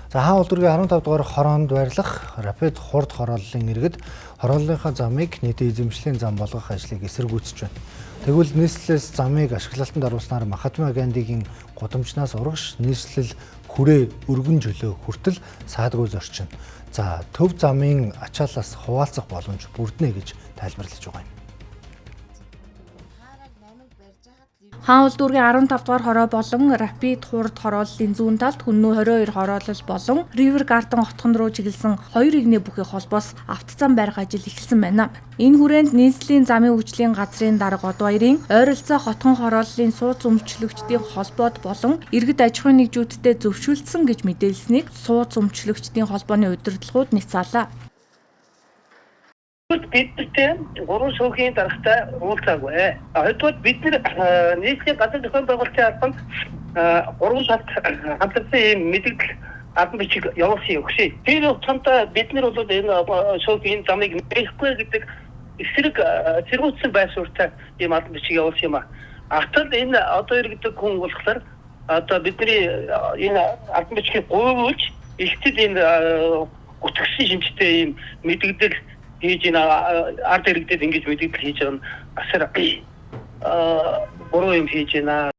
За хаан улдургийн 15 дугаар хороонд байрлах Rapid хурд хорооллын иргэд хорооллынхаа замыг нийтийн эзэмшлийн зам болгох ажлыг эсэргүүцэж байна. Тэгвэл нийслэлээс замыг ашиглалтанд оруулснаар Махатма Гандигийн гудамжнаас урагш нийслэл хүрээ өргөн жөлөө хүртэл саадгүй зорчино. За төв замын ачаалаас хуваалцах боломж бүрднэ гэж тайлбарлаж байгаа юм. Хаан улдургийн 15 дугаар хороо болон Rapid хурд хорооллын зүүн талд Хүннүү 22 хороолол болон River Garden хотхон руу чиглэсэн 2 игнээ бүхий холбоос автозам барих ажил эхэлсэн байна. Энэ хүрээнд нийслэлийн замын хүчлийн газрын дарга од баярын ойролцоо хотхон хорооллын сууц өмчлөгчдийн холбоод болон иргэд аж ахуйн нэгжүүдтэй зөвшөөрөлдсөн гэж мэдээлсэнийг сууц өмчлөгчдийн холбооны удирдлагууд нэцаалаа. Бидтэй гурван шүүхийн даргатай уулзаагүй. Хоёрдугаар бид нийслэлийн газар зохион байгуулалтын албанд гурван талд хамтарсан ийм мэдээлэл албан бичиг явуулсан өгшөө. Тэр хугацаанд бид нар бол энэ шүүхийн замыг нээхгүй гэдэг эсрэг зэрэгцсэн байсуртай ийм албан бичиг явуулсан юм а. Атал энэ одоо иргэдэг хүн болохоор одоо бидний энэ албан бичгийг гуйвуулж ихтэй энэ гүтгсэн шимжтэй ийм мэдээлэл хийж энэ ард иргэдэд ингэж мэдээлэл хийж байгаа нь асар буруу юм хийж байна.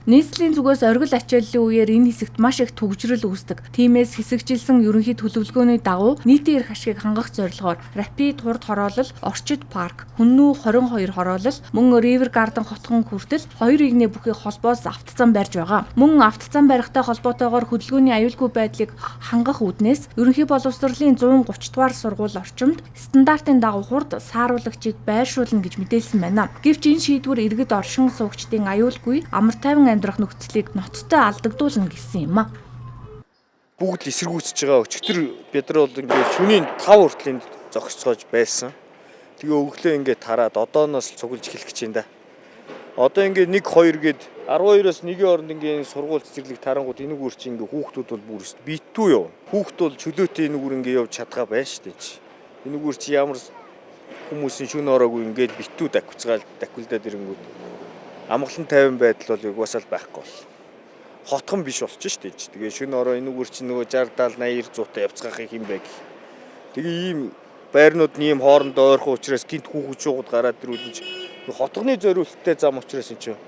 Нийслэлийн зүгээс оргил ачааллын үеэр энэ хэсэгт маш их төгжрөл үүсдэг. Тиймээс хэсэгжилсэн ерөнхий төлөвлөгөөний дагуу нийтийн эрх ашгийг хангах зорилгоор Rapid хурд хороолол, Орчид парк, Хүннүү 22 хороолол, мөн River Garden хотхон хүртэл 2 игнээ бүхий холбоос автозам барьж байгаа. Мөн автозам барихтай холбоотойгоор хөдөлгөөний аюулгүй байдлыг хангах үүднээс ерөнхий боловсролын 130 дугаар сургууль орчимд стандартын дагуу хурд сааруулагчийг байршуулна гэж мэдээлсэн байна. Гэвч энэ шийдвэр иргэд оршин суугчдын аюулгүй амар тайван амьдрах нөхцөлийг ноцтой алдагдуулна гэсэн юм а. Бүгд л эсэргүүцэж байгаа. Өчигдөр бид нар бол ингээд шөнийн 5 хүртэл энд зогсцоож байсан. Тэгээ өглөө ингээд тараад одооноос цуглаж эхлэх гэж байна да. Одоо ингээд 1 2 гээд 12-оос 1-ийн хооронд ингээд сургууль цэцэрлэг тарангууд энэ гүр чи ингээд хүүхдүүд бол бүр битүү юу. Хүүхд бол чөлөөтэй энэ гүр ингээд явж чадгаа байна шүү дээ. Энэ гүр чи ямар хүмүүсийн шөнө ороогүй ингээд битүү даквилдаад ирэнгүүт амгалан тайван байдал бол угаасаа байхгүй бол хотхон биш болчих шүү дээ. Тэгээ шөнө ороо энэ үгээр чинь нөгөө 60 70 80 100-тай явцгаахыг юм бэ гэх. Тэгээ ийм байрнууд ийм хоорондоо ойрхон учраас гинт хүүхэд шуугууд гараад ирүүлж хотгоны зориулттай зам учраас энэ чинь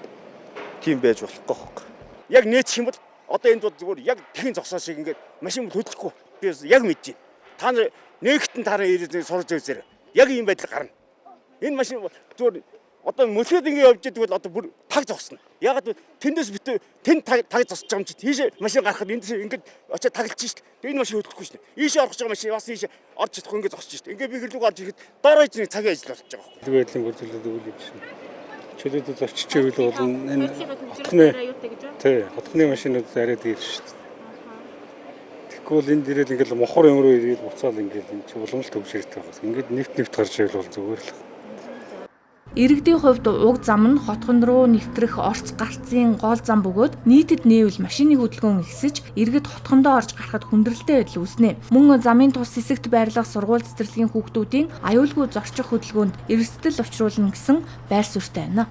тийм байж болохгүй байхгүй. Яг нээчих юм бол одоо энэ зүгээр яг тэхийн зогсоо шиг ингээд машин хөдлөхгүй. Би яг мэдэж байна. Та нар нээгтэн тараа ирээд сурж үзээрэй. Яг ийм байдал гарна. Энэ машин зүгээр одоо мөлхөд ингэ явж идэг бол одоо бүр таг зогсно. Ягаад тэндээс битүү тэнд таг зогсож байгаа юм чи тийш машин гарахад энд ингэж очиад таглаж шít. Энэ машин хөдлөхгүй шít. Ийшээ орох гэж байгаа машин бас ийшээ орж чадахгүй ингэ зогсож шít. Ингээ би гэрлүүг орж ирэхэд дараа нь цагийн ажил болж байгаа байхгүй. Тэгэл байдлын бүрдүүлээд өгүүлээ шин. Чөлөөд зорчиж ивэл бол энэ хотхны машинууд арай дээр шít. Тэгвэл энэ дээрэл ингээл мохор юм руу ирээд буцаал ингээл энэ чи уламжлалт төвшөртэй байгаа. Ингээд нэвт гарч ивэл бол зүгээр л. Иргэдийн хувьд уг зам нь хотхон руу нэвтрэх орц гарцын гол зам бөгөөд нийтэд нээвэл машины хөдөлгөөн ихсэж иргэд хотхондоо орж гарахад хүндрэлтэй байдал үүснэ. Мөн замын тус хэсэгт байрлах сургууль цэцэрлэгийн хүүхдүүдийн аюулгүй зорчих хөдөлгөөнд эрсдэл учруулна гэсэн байр суурьтай байна.